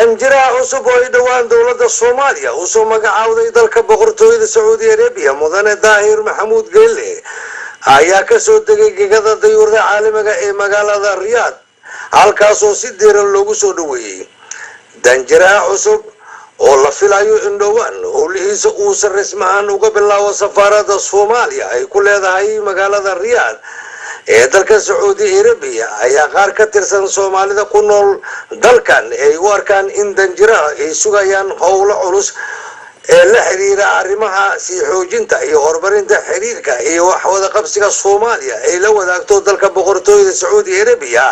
danjiraha cusub oo ay dhowaan dowladda Soomaaliya uu soo magacaawday dalka boqortooyada Saudi Arabia mudane Daahir Maxamuud Geelle ayaa ka soo degay gegada dayuurada caalamiga ee magaalada Riyadh halkaas oo si diiran loogu soo dhaweeyay danjiraha cusub oo la filayo in dhowaan howlihiisa uu si rasmi ah uga bilaabo safaaradda Soomaaliya ay ku leedahay magaalada Riyadh ee dalka Saudi Arabia ayaa qaar ka tirsan Soomaalida ku nool dalkan ay u arkaan in danjiraha ay sugayaan howlo culus ee la xiriira arrimaha sii xoojinta iyo horumarinta xiriirka iyo wax wada qabsiga Soomaaliya ay la wadaagto dalka boqortooyada Saudi Arabia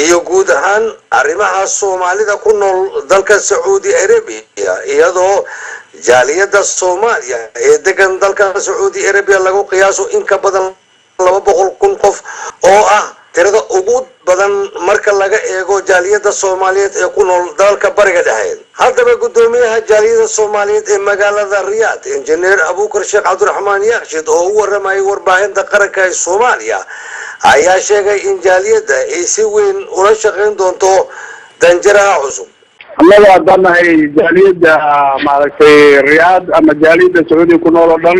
iyo guud ahaan arrimaha Soomaalida ku nool dalka Saudi Arabia iyadoo jaaliyada Soomaaliya ee degan dalka Saudi Arabia lagu qiyaaso in ka badan 200,000 qof oo ah tirada ugu badan marka laga eego jaaliyada Soomaaliyeed ee ku nool dalka bariga dhexe. Haddaba gudoomiyaha jaaliyada Soomaaliyeed ee magaalada Riyadh injineer Abuukar Sheekh Cabdiraxmaan Yaaqshid oo u waramay warbaahinta qaranka ee Soomaaliya ayaa sheegay in jaaliyada ay si weyn ula shaqeyn doonto danjiraha cusub. annaga hadanahay jaaliyada maaragtay Riyadh ama jaaliyada Saudi ku nool oo dhan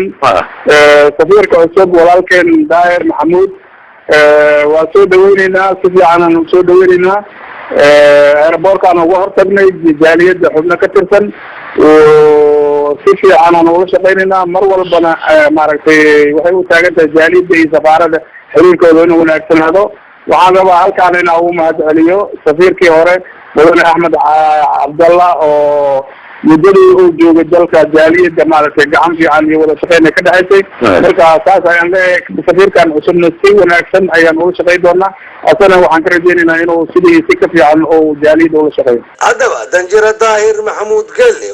safiirka cusub walaalkeen Daahir Maxamuud waa soo dhaweynaynaa si fiican aan soo dhaweynaynaa airportkan ugu hortagnay jaaliyada xubno ka tirsan oo si fiican aan ula shaqeynaynaa mar walbana maaragtay waxay u taagan tahay jaaliyada iyo safaaradda xiriirkooda inuu wanaagsanaado waxaan rabaa halkaan inaan ugu mahadceliyo safiirkii hore mudane Axmed Cabdallah oo muddadii uu joogay dalka jaaliyada maaragtay gacan fiican iyo wada shaqeyn ka dhaxaysay marka saas ayaan leeyahay safiirkan cusubna si wanaagsan ayaan ula shaqeyn doonaa asana waxaan ka rajeynaynaa inuu sidii si ka fiican oo jaaliyada ula shaqeeyo. Haddaba danjira Daahir Maxamuud Geelle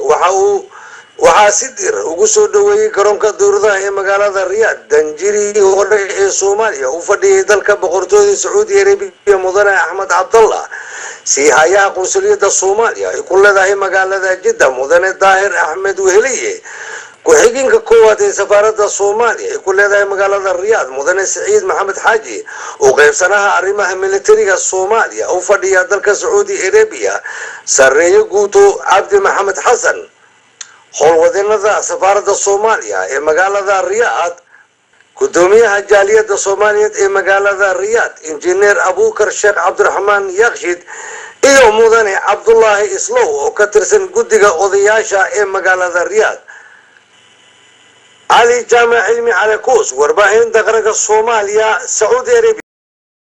waxaa si dir ugu soo dhaweeyay garoonka dowladda ee magaalada Riyadh danjirihii hore ee Soomaaliya u fadhiyay dalka boqortooyada Saudi Arabia mudane Axmed Cabdallah si hayaha qunsuliyadda Soomaaliya ay ku leedahay magaalada Jeddah mudane Daahir Axmed Weheliye ku-xigeenka koowaad ee safaaradda Soomaaliya ay ku leedahay magaalada Riyadh mudane Saciid Maxamed Xaaji oo qaybsanaha arrimaha militariga Soomaaliya u fadhiya dalka Saudi Arabia sareeyo guuto Cabdi Maxamed Xasan howlwadeenada safaaradda Soomaaliya ee magaalada Riyadh gudoomiyaha jaaliyada Soomaaliyeed ee magaalada Riyadh injineer Abuukar Sheekh Cabdiraxmaan Yaaqshid iyo mudane Cabdullaahi Islow oo ka tirsan guddiga odayaasha ee magaalada Riyadh. Ali Jaamac Cilmi Cali Kuus warbaahinta qaranka Soomaaliya Saudi Arabia.